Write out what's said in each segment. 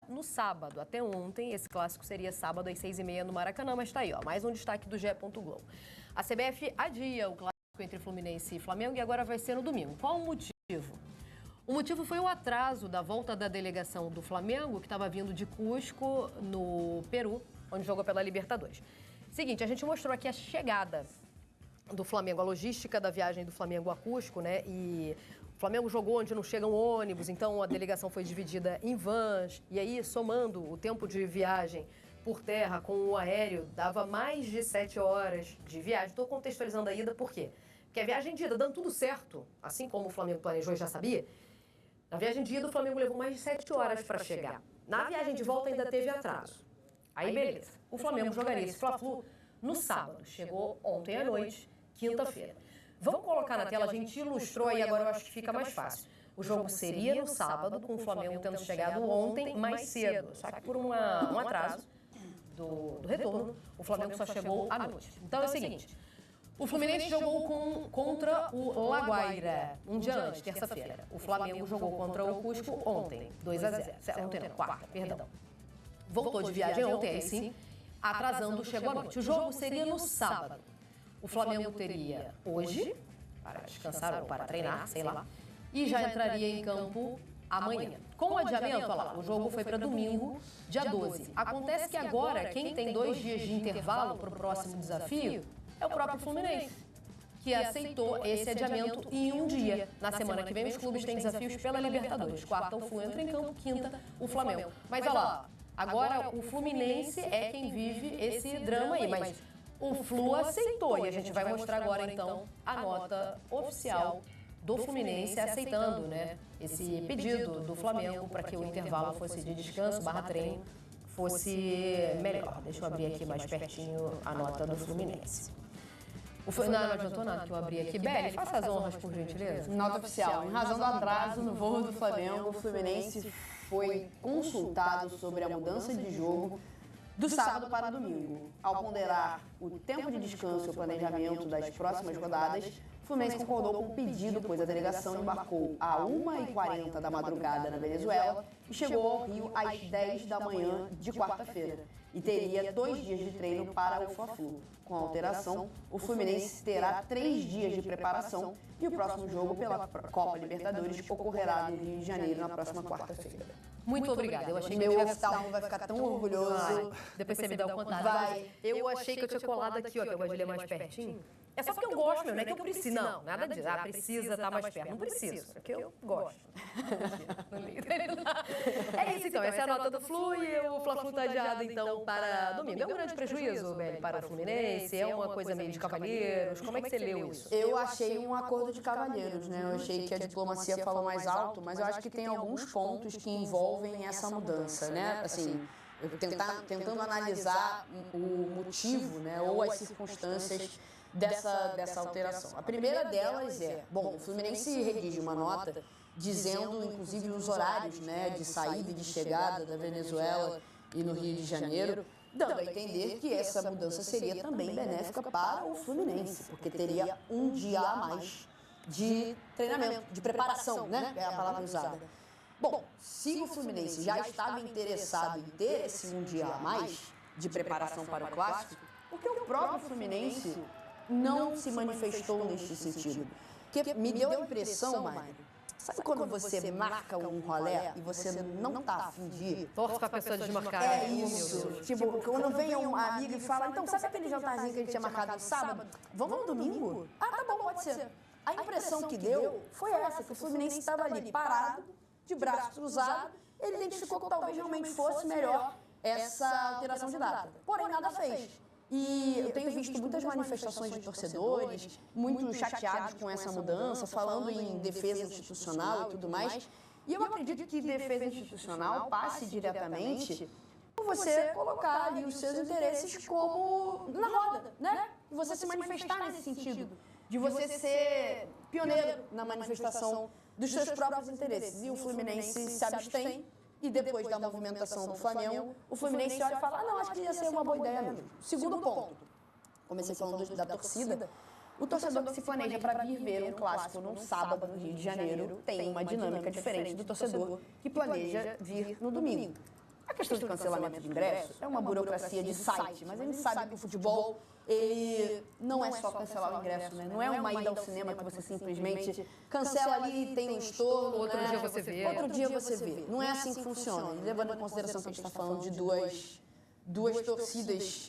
no sábado. Até ontem, esse clássico seria sábado às 6h30 no Maracanã, mas tá aí, ó, mais um destaque do GE. Globo. A CBF adia o clássico entre Fluminense e Flamengo e agora vai ser no domingo. Qual o motivo? O motivo foi o atraso da volta da delegação do Flamengo, que estava vindo de Cusco, no Peru, onde jogou pela Libertadores. Seguinte, a gente mostrou aqui a chegada do Flamengo, a logística da viagem do Flamengo a Cusco, né? E o Flamengo jogou onde não chegam ônibus, então a delegação foi dividida em vans. E aí, somando o tempo de viagem por terra com o aéreo, dava mais de 7 horas de viagem. Estou contextualizando a ida, por quê? Porque a viagem de ida, dando tudo certo, assim como o Flamengo planejou e já sabia, na viagem de ida o Flamengo levou mais de 7 horas para chegar. Na viagem de volta ainda teve atraso. Aí, beleza. O Flamengo jogaria esse Fla-Flu no sábado. Chegou ontem à noite, quinta-feira. Vamos colocar na tela, a gente ilustrou aí, agora eu acho que fica mais fácil. O jogo seria no sábado, com o Flamengo tendo chegado ontem mais cedo. Só que por um atraso do retorno, o Flamengo só chegou à noite. Então é o seguinte, o Fluminense jogou contra o Laguaira um dia antes, terça-feira. O Flamengo jogou contra o Cusco ontem, 2-0. Ontem não, quarta, perdão. Voltou de viagem ontem, aí sim, atrasando, chegou à noite. O jogo seria no sábado. O Flamengo teria hoje, para descansar ou para treinar, sei lá, e já entraria em campo amanhã. Com o adiamento, olha lá, o jogo foi para domingo, dia 12. Acontece que agora, quem tem 2 dias de intervalo para o próximo desafio é o próprio Fluminense, que aceitou esse adiamento em um dia. Na semana que vem, os clubes têm desafios pela Libertadores. Quarta, o Flu entra em campo, quinta, o Flamengo. Mas olha lá, agora o Fluminense é quem vive esse drama aí, mas o Flu aceitou e a gente vai mostrar agora, então, a nota oficial do Fluminense aceitando, né, esse pedido do Flamengo para que o intervalo fosse de descanso / treino fosse melhor. Deixa eu abrir aqui mais pertinho a nota do Fluminense. Não adiantou nada que eu abri aqui. Beli, faça as honras, por gentileza. Nota oficial. Em razão do atraso no voo do Flamengo, o Fluminense foi consultado sobre a mudança de jogo do sábado para domingo. Ao ponderar o tempo de descanso e o planejamento das próximas rodadas, o Fluminense concordou com o pedido, pois a delegação embarcou às 1h40 da madrugada na Venezuela e chegou ao Rio às 10 da manhã de quarta-feira. E teria 2 dias de treino para o Fla-Flu. Com a alteração, o Fluminense terá 3 dias de preparação e o próximo jogo pela Copa Libertadores ocorrerá no Rio de Janeiro na próxima quarta-feira. Muito obrigada. Eu achei que meu oftalmo vai ficar tão orgulhoso. Vai. Depois você me dá o contato. Vai. Eu achei que eu tinha colado aqui, ó, que eu gosto de ler mais pertinho. É só porque eu gosto, meu, não é que eu preciso. Não, nada disso. Ah, precisa estar mais perto. Não preciso, é porque eu gosto. É isso, então. Essa é a nota do Flu e o Fla-Flu está adiado, então, para domingo. É um grande prejuízo, Beli, para o Fluminense? É uma coisa meio de cavalheiros? Como é que você leu isso? Eu achei um acordo de cavalheiros, né? Eu achei que a diplomacia falou mais alto, mas eu acho que tem alguns pontos que envolvem essa mudança, né? Assim, tentando analisar o motivo, né? Ou as circunstâncias dessa alteração. A primeira delas é, bom, o Fluminense redige uma nota dizendo, inclusive, os horários, né, de saída e de chegada da Venezuela e no Rio de Janeiro, dando a entender que essa mudança seria também benéfica para o Fluminense, porque teria um dia a mais de treinamento, de preparação, né, é a palavra usada. Bom, se o Fluminense já estava interessado em ter esse um dia a mais de preparação para o Clássico, porque o próprio Fluminense não se manifestou neste sentido. Porque me deu a impressão, Mário, sabe quando você marca um rolê e você não está a fim de ir? Torce para a pessoa desmarcar. É isso. Tipo, quando vem uma amiga e fala, então, sabe aquele jantarzinho que a gente tinha marcado no sábado? Vamos no domingo? Ah, tá bom, pode ser. A impressão que deu foi essa, que o Fluminense estava ali parado, de braço cruzado, ele identificou que talvez realmente fosse melhor essa alteração de data. Porém, nada fez. E eu tenho visto muitas manifestações de torcedores, muito chateados com essa mudança, falando em defesa institucional e tudo mais. E eu acredito que defesa institucional passe diretamente por você colocar ali os seus interesses como na roda, né? E você se manifestar nesse sentido, de você ser pioneiro na manifestação dos seus próprios interesses. E o Fluminense se abstém. E depois da movimentação do Flamengo, o Fluminense olha e fala, não, acho que ia ser uma boa ideia mesmo. Segundo ponto, comecei falando da torcida, o torcedor que se planeja para vir ver um clássico num sábado no Rio de Janeiro tem uma dinâmica diferente do torcedor que planeja vir no domingo. A questão de cancelamento de ingresso é uma burocracia de site, mas a gente sabe que o futebol, ele não é só cancelar o ingresso, né? Não é uma ida ao cinema que você simplesmente cancela ali, tem um estorno, Outro né? dia você vê. Outro dia você vê. Não é assim que funciona. E levando em consideração que a gente está falando de duas torcidas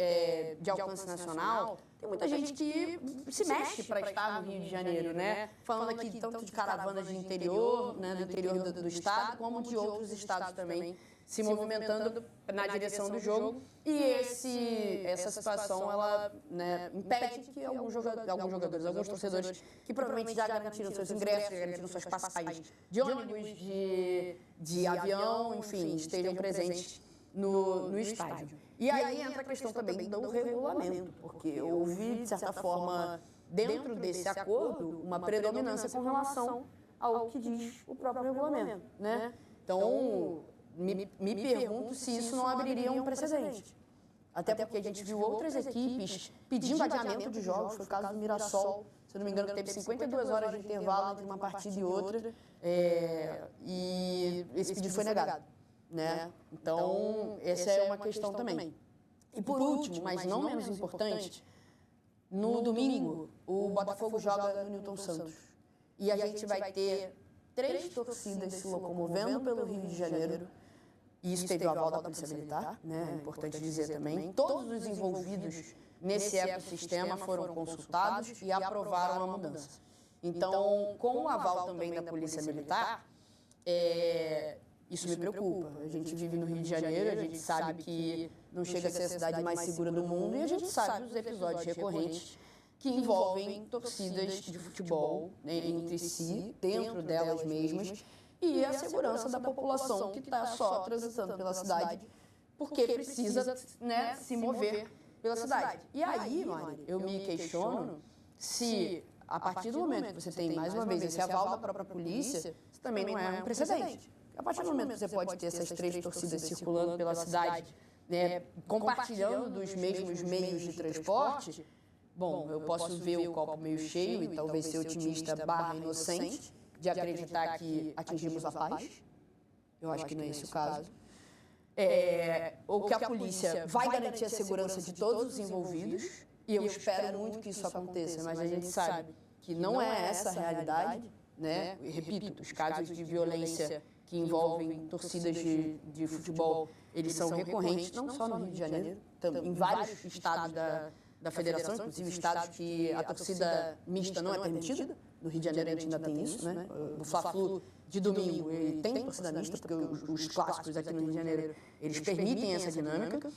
de alcance nacional, tem muita gente que se mexe para estar no Rio de Janeiro, né? Falando aqui tanto de caravanas de interior, né, do interior do estado, como de outros estados também, se movimentando na direção do jogo. E essa situação, ela, né, impede que alguns jogadores, alguns torcedores que provavelmente já garantiram seus ingressos, já garantiram suas passagens de ônibus, de avião, enfim, estejam presentes no estádio. E aí entra a questão também do regulamento, porque houve, de certa forma, dentro desse acordo, uma predominância com relação ao que diz o próprio regulamento, né? Então, me pergunto se isso não abriria um precedente. Até porque a gente viu outras equipes pedindo adiamento de jogos, foi o caso do Mirassol, se eu não me engano, teve 52 horas de intervalo entre uma partida e outra, e esse pedido foi negado. Né? Então, essa é uma questão também. E por último, mas não menos importante, no domingo, o Botafogo joga no Newton Santos. E a gente vai ter 3 torcidas se locomovendo pelo Rio de Janeiro. E isso teve o aval da Polícia Militar, né? É importante dizer também. Todos os envolvidos nesse ecossistema foram consultados e aprovaram a mudança. Então, com o aval também da Polícia Militar, isso me preocupa. A gente vive no Rio de Janeiro, a gente sabe que não chega a ser a cidade mais segura do mundo e a gente sabe os episódios recorrentes que envolvem torcidas de futebol, né, entre si, dentro delas mesmas, e a segurança da população que está só transitando pela cidade porque precisa, né, se mover pela cidade. E aí, Mari, eu me questiono se, a partir do momento que você tem, mais uma vez, esse aval da própria polícia, isso também não é um precedente. A partir do momento que você pode ter essas 3 torcidas circulando pela cidade, né, compartilhando dos mesmos meios de transporte, bom, eu posso ver o copo meio cheio e talvez ser otimista / inocente de acreditar que atingimos a paz. Eu acho que não é esse o caso. Ou que a polícia vai garantir a segurança de todos os envolvidos, e eu espero muito que isso aconteça, mas a gente sabe que não é essa a realidade, né? E repito, os casos de violência que envolvem torcidas de futebol, eles são recorrentes, não só no Rio de Janeiro, em vários estados da federação, inclusive estados que a torcida mista não é permitida. No Rio de Janeiro a gente ainda tem isso, né? O Fla-Flu de domingo, ele tem torcida mista, porque os clássicos aqui no Rio de Janeiro, eles permitem essa dinâmica,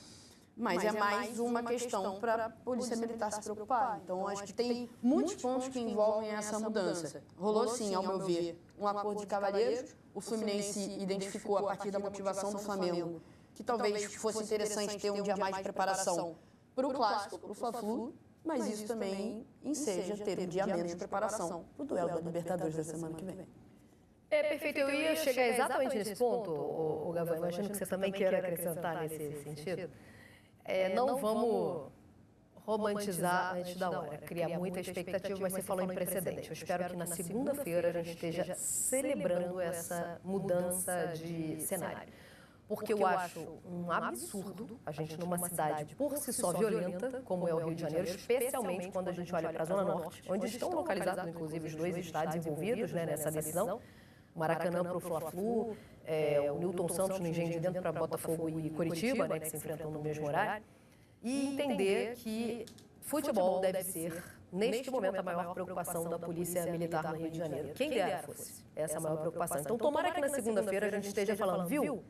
mas é mais uma questão para a Polícia Militar se preocupar. Então, acho que tem muitos pontos que envolvem essa mudança. Rolou, sim, ao meu ver, um acordo de cavalheiros. O Fluminense identificou, a partir da motivação do Flamengo, que talvez fosse interessante ter um dia mais de preparação para o Clássico, para o Fla-Flu, mas isso também enseja ter um dia menos de preparação para o duelo da Libertadores da semana que vem. Perfeito. Eu ia chegar exatamente nesse ponto, o Gavão, imagino que você também queira acrescentar nesse sentido. Não vamos romantizar antes da hora, criar muita expectativa, mas você falou em precedente. Eu espero que na segunda-feira a gente esteja celebrando essa mudança de cenário. Porque eu acho um absurdo a gente, numa cidade por si só violenta, como é o Rio de Janeiro, especialmente quando a gente olha para a Zona Norte, onde estão localizados, inclusive, os 2 estádios envolvidos, né, nessa decisão, o Maracanã para o Fla-Flu, o Newton Santos no Engenho de Dentro para Botafogo e Curitiba, né, que se enfrentam no mesmo horário, e entender que futebol deve ser, neste momento, a maior preocupação da Polícia Militar no Rio de Janeiro. Quem dera fosse essa a maior preocupação. Então, tomara que na segunda-feira a gente esteja falando, viu?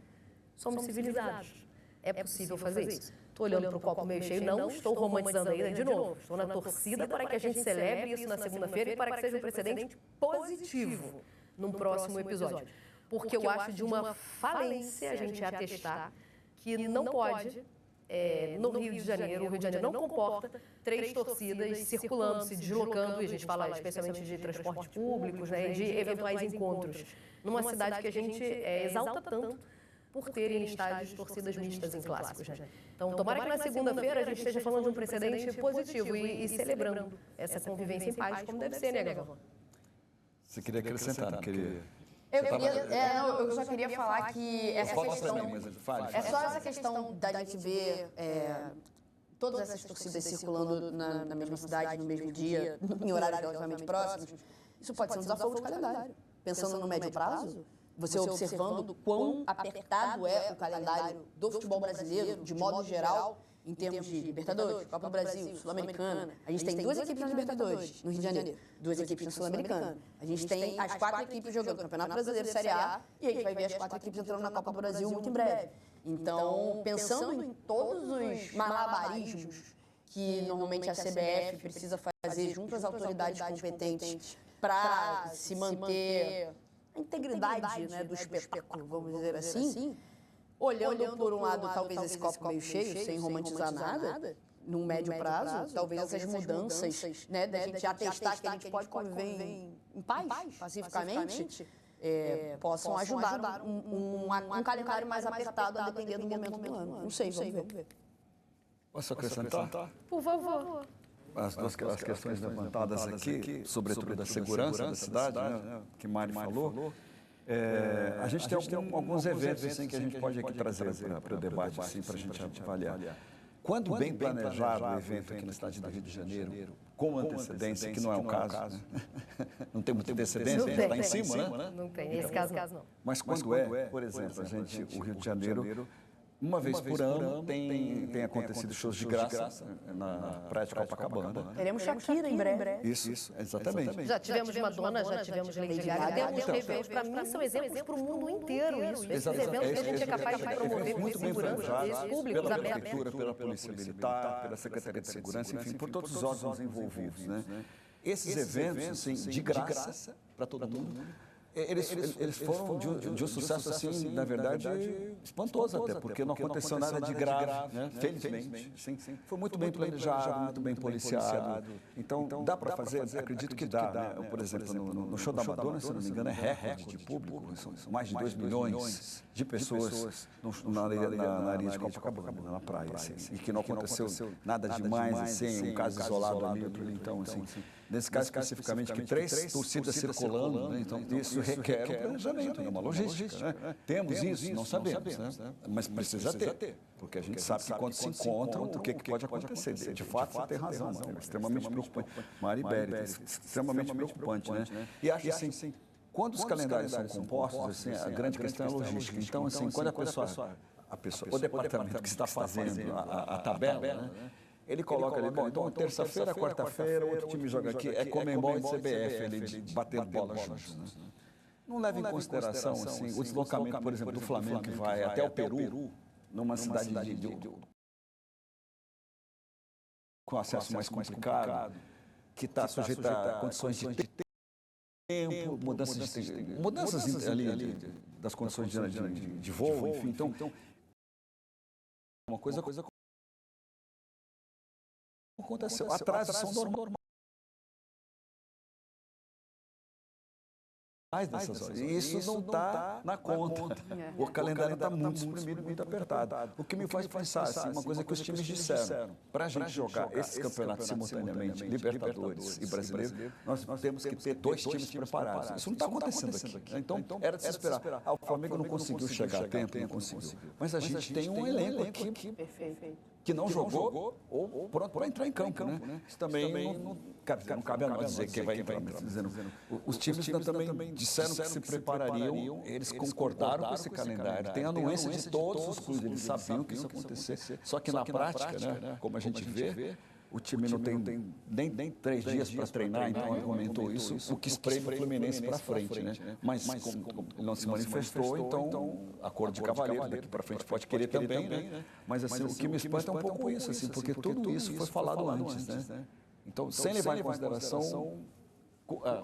Somos civilizados. É possível fazer isso. Estou olhando para o copo meio cheio, não estou romantizando ainda, de novo. Estou na torcida para que a gente celebre isso na segunda-feira e para que seja um precedente positivo num próximo episódio. Porque eu acho de uma falência a gente atestar que não pode, no Rio de Janeiro, o Rio de Janeiro não comporta 3 torcidas circulando, se deslocando, e a gente fala especialmente de transportes públicos, né, de eventuais encontros, numa cidade que a gente exalta tanto por terem estádios de torcidas mistas em clássicos. Né? Então, tomara que na segunda-feira a gente esteja falando de um precedente positivo e celebrando essa convivência em paz, como deve ser, né, Gavão? Você queria acrescentar, não queria? Eu só queria falar que essa questão... Fale. É só essa questão da gente ver todas essas torcidas circulando na mesma cidade, no mesmo dia, em horários relativamente próximos. Isso pode ser um desafio de calendário. Pensando no médio prazo, você observando quão apertado é o calendário do futebol brasileiro, de modo geral, em termos de Libertadores, Copa do Brasil, Sul-Americana. A gente tem 2 equipes na Libertadores, no Rio de Janeiro, 2 equipes na Sul-Americana. A gente tem as 4 equipes jogando Campeonato Brasileiro, Série A, e a gente vai ver as 4 equipes entrando na Copa do Brasil muito em breve. Então, pensando em todos os malabarismos que normalmente a CBF precisa fazer junto às autoridades competentes para se manter a integridade, né, do espetáculo, vamos dizer assim, olhando por um lado talvez esse copo meio cheio, sem romantizar nada, num médio prazo, talvez essas mudanças, né, da gente atestar que a gente pode conviver em paz, pacificamente, possam ajudar um calendário mais apertado a depender do momento do ano. Não sei, vamos ver. Posso acrescentar? Por favor. As questões levantadas aqui, sobretudo da segurança da cidade, né, que Mari falou, a gente tem alguns eventos assim, que a gente pode aqui trazer para o debate, assim, para a gente avaliar. Quando bem planejado o evento aqui na cidade do Rio de Janeiro, com antecedência, que não é o caso, né? Não tem muita antecedência, está em cima, né? Não tem, nesse caso não. Mas quando é, por exemplo, o Rio de Janeiro, uma vez por ano tem acontecido shows de graça na praia de Copacabana. Teremos Shakira em breve. Isso, exatamente. Já tivemos Madonna, já tivemos Lady Gaga. Temos eventos, para mim, são exemplos para o mundo inteiro. Esses eventos que a gente é capaz de promover com segurança, esses públicos pela abertos. Prefeitura, pela Polícia Militar, pela Secretaria de Segurança, enfim, por todos os órgãos envolvidos, né? Esses eventos, assim, de graça para todo mundo. Eles foram de um sucesso, assim, na verdade, espantoso até, porque não aconteceu nada de grave, né? Felizmente. Sim. Foi muito bem planejado, muito bem policiado. Então, dá para fazer, acredito que dá, né? Por exemplo, no show da Madonna, se não me engano, é recorde de público, são mais de 2 milhões de pessoas na areia de Copacabana, na praia, assim, e que não aconteceu nada demais, assim, um caso isolado ali, outro ali, então, assim, nesse caso especificamente, que 3 torcidas circulando, né? Então, isso requer um planejamento, uma logística, né? Temos isso, não sabemos, né? Mas precisa ter, porque a gente sabe que quando se encontram, o que pode acontecer. De fato, você tem razão, é extremamente preocupante. Mari Berry, extremamente preocupante, né? E acho assim, quando os calendários são compostos, assim, a grande questão é a logística. Então, assim, quando o departamento que está fazendo a tabela, né? Ele coloca ali, bom, então terça-feira, quarta-feira, outro time joga aqui, é Conmebol e CBF, ele batendo bola juntos, né? Não leva em consideração, assim, o deslocamento, por exemplo, do Flamengo, que vai até o Peru, numa cidade com acesso mais complicado, que está sujeita a condições de tempo, mudanças ali das condições de voo, enfim. Então, uma coisa aconteceu, atrasos são normais nessas horas. E isso não está na conta. O calendário está muito exprimido, muito apertado. O que me faz pensar, assim, uma coisa que os times disseram, para a gente jogar esses campeonatos simultaneamente, Libertadores e Brasileiro, nós temos que ter 2 times preparados. Isso não está acontecendo aqui. Então, era de se esperar. O Flamengo não conseguiu chegar a tempo, não conseguiu. Mas a gente tem um elenco aqui que não jogou ou pronto para entrar em campo, né? Isso também não cabe a nós dizer quem vai entrar. Os times também disseram que se preparariam, eles concordaram com esse calendário. Tem a anuência de todos os clubes, eles sabiam que isso ia acontecer. Só que na prática, né, como a gente vê, o time não tem nem 3 dias para treinar, então argumentou isso, o que espreme o Fluminense para frente, né? Mas como ele não se manifestou, então acordo de cavaleiro, daqui para frente pode querer também, né? Mas assim, o que me espanta é um pouco isso, assim, porque tudo isso foi falado antes, né? Então, sem levar em consideração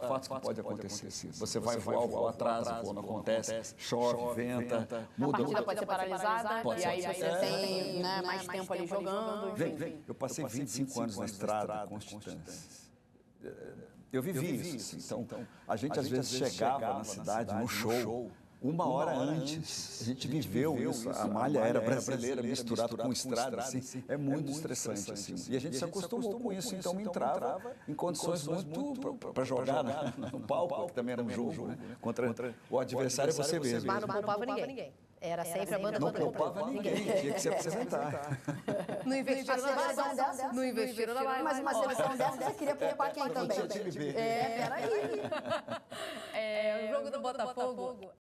fatos que podem acontecer. Você vai voar, o voo atrasa, quando acontece, chove, venta, muda. A partida pode ser paralisada, e aí você tem, né, mais tempo ali jogando. Eu passei 25 anos na estrada com os Titãs. Eu vivi isso. Então, a gente às vezes chegava na cidade, no show, uma hora antes. A gente viveu isso, a malha era brasileira misturada com estrada, assim, é muito estressante, assim. E a gente se acostumou com isso, então entrava em condições muito para jogar no palco, que também era um jogo, né? Contra o adversário é você mesmo. Mas não poupava ninguém. Era sempre a banda Não completa. poupava ninguém, tinha que se apresentar. Não investiram na base. Não investiram na base. Mas uma seleção dessa, você queria poupar quem também? Tinha time B. Peraí. O jogo do Botafogo